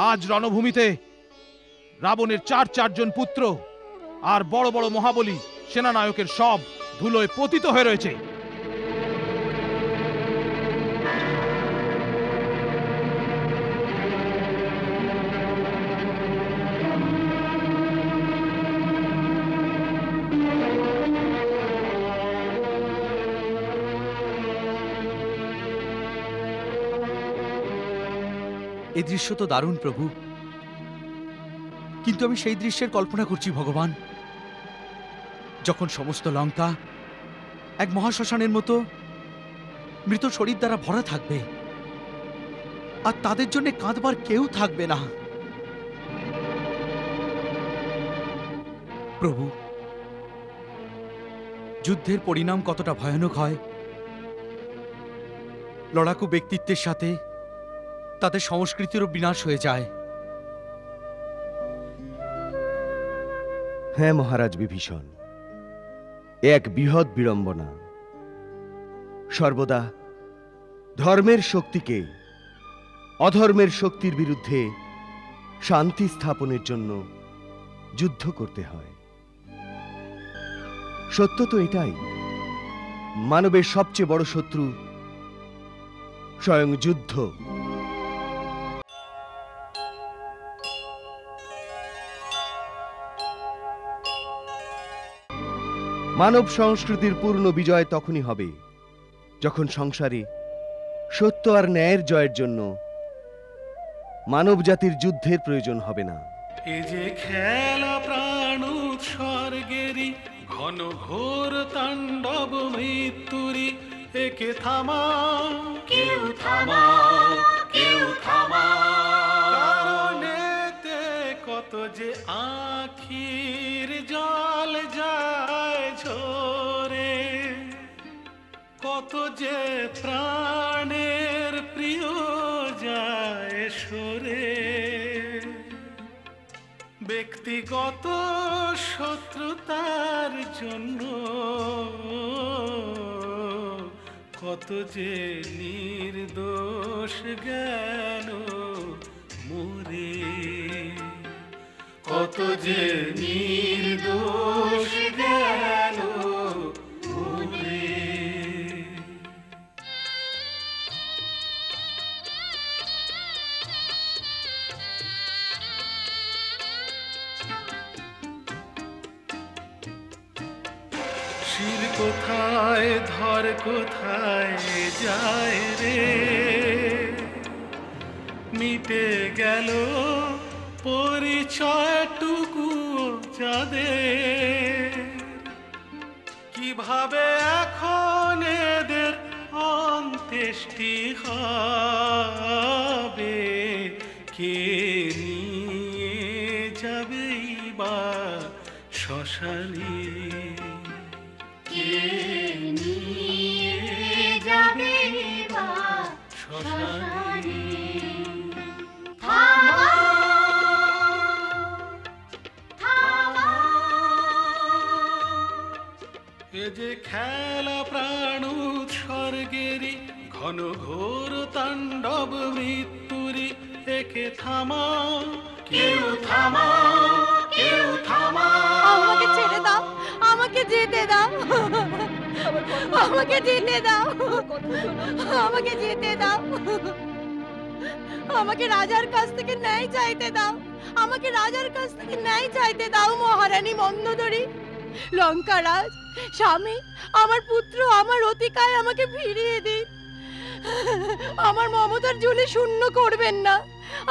আজ রণভূমিতে রাবণের চারজন পুত্র আর বড় বড় মহাবলী সেনানায়কের সব ধুলোয় পতিত হয়ে রয়েছে। এই দৃশ্য তো দারুণ প্রভু, কিন্তু আমি সেই দৃশ্যের কল্পনা করছি ভগবান, যখন সমস্ত লঙ্কা এক মহাশ্মশানের মতো মৃত শরীর দ্বারা ভরা থাকবে আর তাদের জন্য কাঁদবার কেউ থাকবে না। প্রভু, যুদ্ধের পরিণাম কতটা ভয়ানক হয়। লড়াকু ব্যক্তিত্বের সাথে তাদের সংস্কৃতিরও বিনাশ হয়ে যায়। হ্যাঁ মহারাজ বিভীষণ, এক বৃহৎ বিড়ম্বনা। সর্বদা ধর্মের শক্তিকে অধর্মের শক্তির বিরুদ্ধে শান্তি স্থাপনের জন্য যুদ্ধ করতে হয়। সত্য তো এটাই, মানবের সবচেয়ে বড় শত্রু স্বয়ং যুদ্ধ। মানব সংস্কৃতির পূর্ণ বিজয় তখনই হবে যখন সংসারে সত্য আর ন্যায়ের জয়ের জন্য মানব জাতির যুদ্ধের প্রয়োজন হবে না। এ যে খেলা প্রাণ উৎসর্গেরই ঘন ঘোর তাণ্ডব মৃত্যুরি, একে থামাও কেউ থামাও কেউ থামাও, কারণেতে কত যে আখির জল যায় ঝরে, কত যে প্রাণের প্রিয় যায় সরে। ব্যক্তিগত শত্রুতার জন্য কত যে নির্দোষ জ্ঞান মরে, কত যে নির্দোষ জ্ঞান মরে। শির কোথায় ধর কোথায় যায় রে, মিটে গেল পরিচয়টুকু যাদের, কিভাবে এখন এদের অন্ত্যেষ্টি হবে, কে নিয়ে যাবে বা শ্মশানে, কে নিয়ে যাবে বা শ্মশানে। এ যে খেলা প্রাণ উৎসর্গেরই ঘন ঘোর তাণ্ডব মৃত্যুরি, একে থামাও কেউ থামাও কেউ থামাও। আমাকে ছেড়ে দাও, আমাকে যেতে দাও, আমাকে যেতে দাও, আমাকে যেতে দাও, আমাকে রাজার কাছ থেকে ন্যায় চাইতে দাও, আমাকে রাজার কাছ থেকে ন্যায় চাইতে দাও। মহারানী মন্দোদরী, লঙ্কারাজ, স্বামী, আমার পুত্র, আমার অতিকায় আমাকে ফিরিয়ে দিন। আমার মমতার ঝুলি শূন্য করবেন না।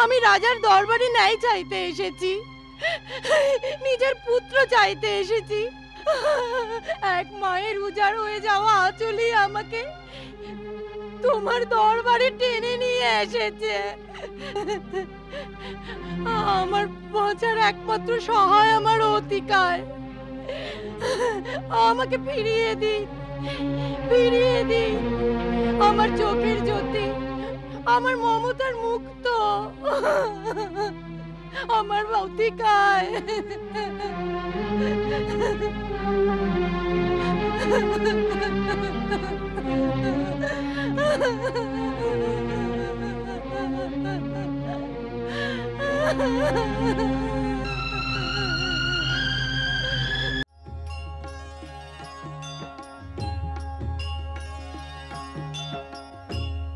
আমি রাজার দরবারে ন্যায় চাইতে এসেছি, নিজের পুত্র চাইতে এসেছি। এক মায়ের উজাড় হয়ে যাওয়া আঁচলই আমাকে তোমার দরবারে টেনে নিয়ে এসেছে। আমার বাঁচার একমাত্র সহায় আমার অতিকায়। আমাকে ফিরিয়ে দিন, ফিরিয়ে দিন আমার চোখের জ্যোতি, আমার মমতার মুক্ত, আমার অতিকায়।